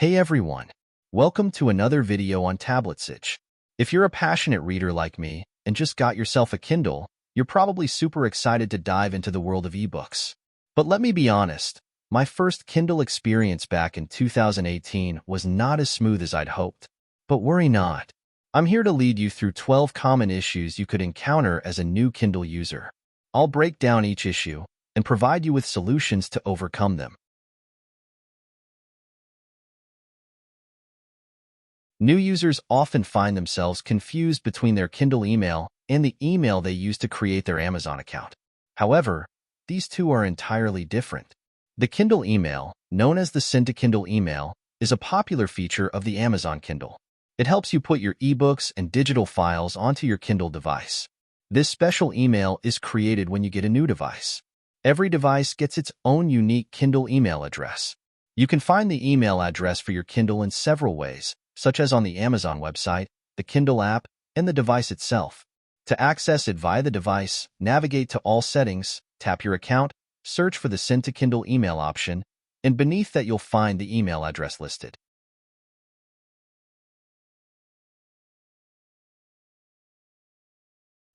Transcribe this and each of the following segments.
Hey everyone! Welcome to another video on tablet. If you're a passionate reader like me and just got yourself a Kindle, you're probably super excited to dive into the world of ebooks. But let me be honest, my first Kindle experience back in 2018 was not as smooth as I'd hoped. But worry not. I'm here to lead you through 12 common issues you could encounter as a new Kindle user. I'll break down each issue and provide you with solutions to overcome them. New users often find themselves confused between their Kindle email and the email they use to create their Amazon account. However, these two are entirely different. The Kindle email, known as the Send to Kindle email, is a popular feature of the Amazon Kindle. It helps you put your ebooks and digital files onto your Kindle device. This special email is created when you get a new device. Every device gets its own unique Kindle email address. You can find the email address for your Kindle in several ways, such as on the Amazon website, the Kindle app, and the device itself. To access it via the device, navigate to All Settings, tap your account, search for the Send to Kindle email option, and beneath that you'll find the email address listed.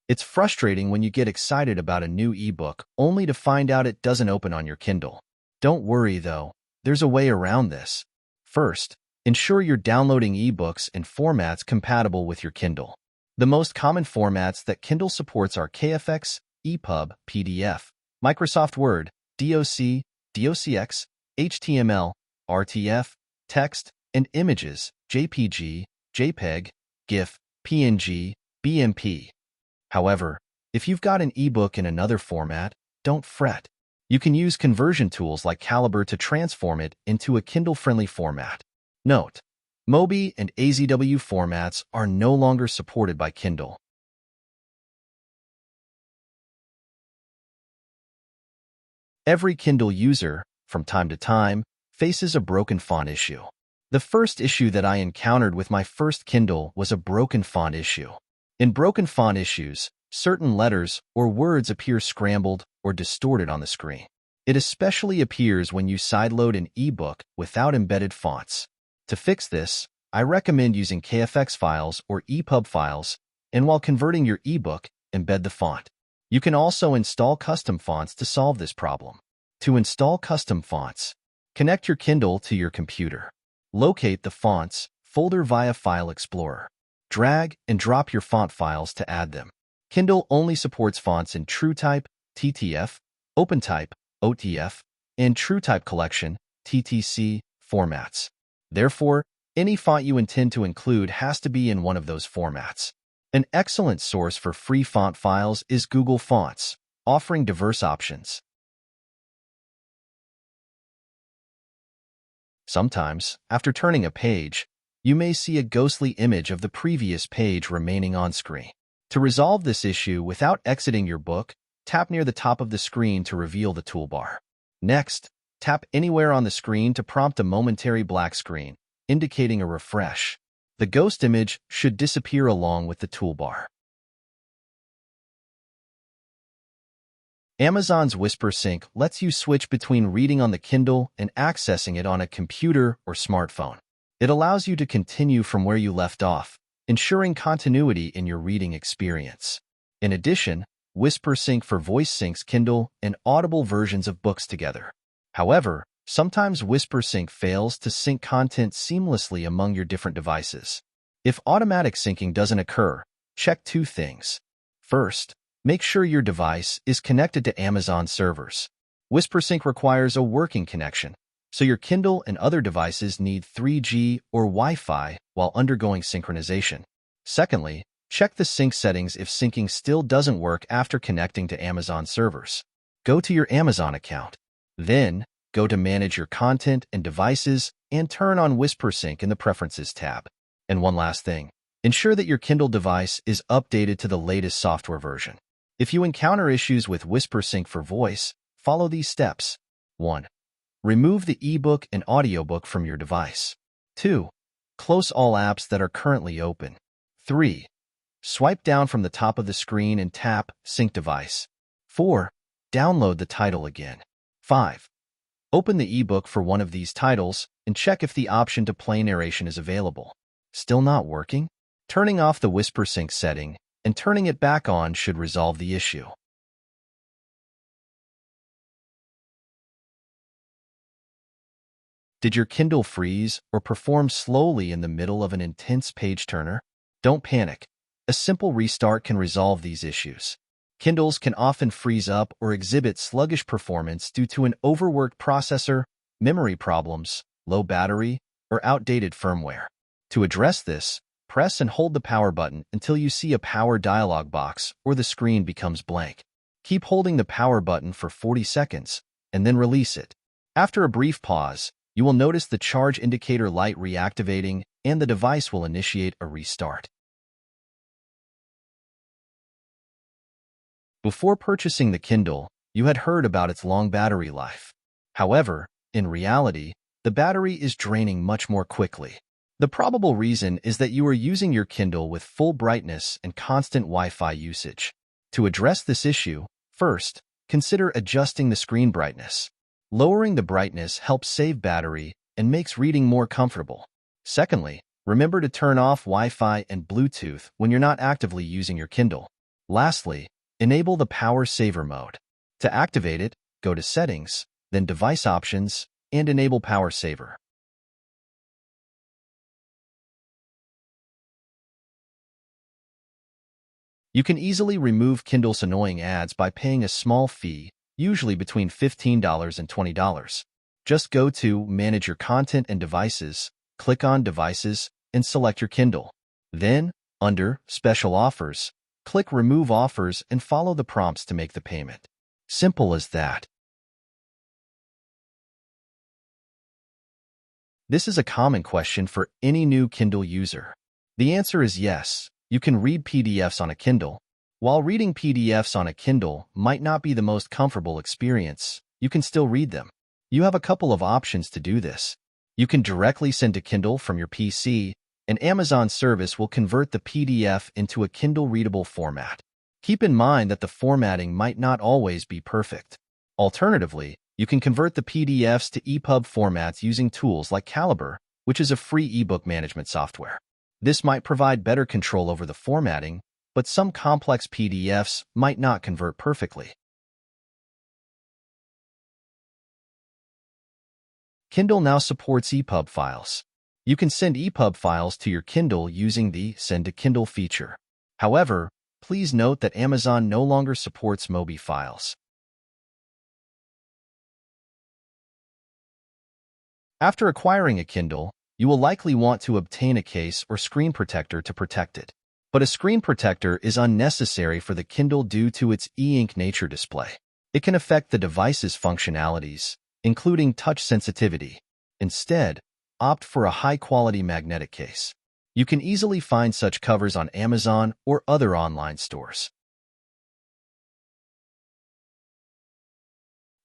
It's frustrating when you get excited about a new ebook only to find out it doesn't open on your Kindle. Don't worry though, there's a way around this. First, ensure you're downloading ebooks in formats compatible with your Kindle. The most common formats that Kindle supports are KFX, EPUB, PDF, Microsoft Word, DOC, DOCX, HTML, RTF, text, and images, JPG, JPEG, GIF, PNG, BMP. However, if you've got an ebook in another format, don't fret. You can use conversion tools like Calibre to transform it into a Kindle-friendly format. Note: MOBI and AZW formats are no longer supported by Kindle. Every Kindle user, from time to time, faces a broken font issue. The first issue that I encountered with my first Kindle was a broken font issue. In broken font issues, certain letters or words appear scrambled or distorted on the screen. It especially appears when you sideload an ebook without embedded fonts. To fix this, I recommend using KFX files or EPUB files, and while converting your ebook, embed the font. You can also install custom fonts to solve this problem. To install custom fonts, connect your Kindle to your computer. Locate the Fonts folder via File Explorer. Drag and drop your font files to add them. Kindle only supports fonts in TrueType, TTF, OpenType, OTF, and TrueType Collection, TTC, formats. Therefore, any font you intend to include has to be in one of those formats. An excellent source for free font files is Google Fonts, offering diverse options. Sometimes, after turning a page, you may see a ghostly image of the previous page remaining on screen. To resolve this issue without exiting your book, tap near the top of the screen to reveal the toolbar. Next, tap anywhere on the screen to prompt a momentary black screen, indicating a refresh. The ghost image should disappear along with the toolbar. Amazon's WhisperSync lets you switch between reading on the Kindle and accessing it on a computer or smartphone. It allows you to continue from where you left off, ensuring continuity in your reading experience. In addition, WhisperSync for voice syncs Kindle and Audible versions of books together. However, sometimes WhisperSync fails to sync content seamlessly among your different devices. If automatic syncing doesn't occur, check two things. First, make sure your device is connected to Amazon servers. WhisperSync requires a working connection, so your Kindle and other devices need 3G or Wi-Fi while undergoing synchronization. Secondly, check the sync settings if syncing still doesn't work after connecting to Amazon servers. Go to your Amazon account. Then, go to Manage Your Content and Devices and turn on WhisperSync in the Preferences tab. And one last thing, ensure that your Kindle device is updated to the latest software version. If you encounter issues with WhisperSync for voice, follow these steps. 1. Remove the ebook and audiobook from your device. 2. Close all apps that are currently open. 3. Swipe down from the top of the screen and tap Sync Device. 4. Download the title again. 5. Open the ebook for one of these titles and check if the option to play narration is available. Still not working? Turning off the Whisper Sync setting and turning it back on should resolve the issue. Did your Kindle freeze or perform slowly in the middle of an intense page turner? Don't panic. A simple restart can resolve these issues. Kindles can often freeze up or exhibit sluggish performance due to an overworked processor, memory problems, low battery, or outdated firmware. To address this, press and hold the power button until you see a power dialog box or the screen becomes blank. Keep holding the power button for 40 seconds and then release it. After a brief pause, you will notice the charge indicator light reactivating and the device will initiate a restart. Before purchasing the Kindle, you had heard about its long battery life. However, in reality, the battery is draining much more quickly. The probable reason is that you are using your Kindle with full brightness and constant Wi-Fi usage. To address this issue, first, consider adjusting the screen brightness. Lowering the brightness helps save battery and makes reading more comfortable. Secondly, remember to turn off Wi-Fi and Bluetooth when you're not actively using your Kindle. Lastly, enable the Power Saver mode. To activate it, go to Settings, then Device Options, and enable Power Saver. You can easily remove Kindle's annoying ads by paying a small fee, usually between $15 and $20. Just go to Manage Your Content and Devices, click on Devices, and select your Kindle. Then, under Special Offers, click Remove Offers and follow the prompts to make the payment. Simple as that. This is a common question for any new Kindle user. The answer is yes, you can read PDFs on a Kindle. While reading PDFs on a Kindle might not be the most comfortable experience, you can still read them. You have a couple of options to do this. You can directly send to Kindle from your PC, and Amazon service will convert the PDF into a Kindle-readable format. Keep in mind that the formatting might not always be perfect. Alternatively, you can convert the PDFs to EPUB formats using tools like Calibre, which is a free ebook management software. This might provide better control over the formatting, but some complex PDFs might not convert perfectly. Kindle now supports EPUB files. You can send EPUB files to your Kindle using the Send to Kindle feature. However, please note that Amazon no longer supports MOBI files. After acquiring a Kindle, you will likely want to obtain a case or screen protector to protect it. But a screen protector is unnecessary for the Kindle due to its e-ink nature display. It can affect the device's functionalities, including touch sensitivity. Instead, opt for a high-quality magnetic case. You can easily find such covers on Amazon or other online stores.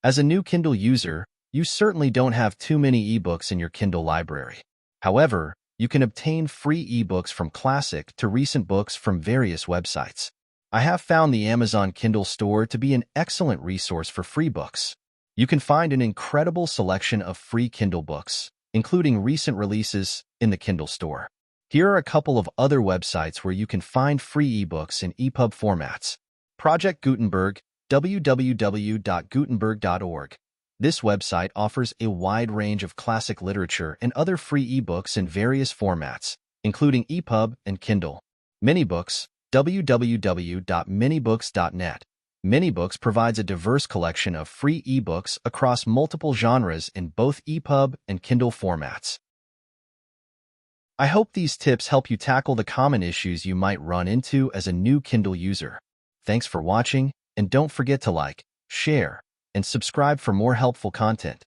As a new Kindle user, you certainly don't have too many ebooks in your Kindle library. However, you can obtain free ebooks from classic to recent books from various websites. I have found the Amazon Kindle store to be an excellent resource for free books. You can find an incredible selection of free Kindle books, including recent releases, in the Kindle store. Here are a couple of other websites where you can find free ebooks in EPUB formats. Project Gutenberg, www.gutenberg.org. This website offers a wide range of classic literature and other free ebooks in various formats, including EPUB and Kindle. Minibooks, www.minibooks.net. Minibooks provides a diverse collection of free ebooks across multiple genres in both EPUB and Kindle formats. I hope these tips help you tackle the common issues you might run into as a new Kindle user. Thanks for watching, and don't forget to like, share, and subscribe for more helpful content.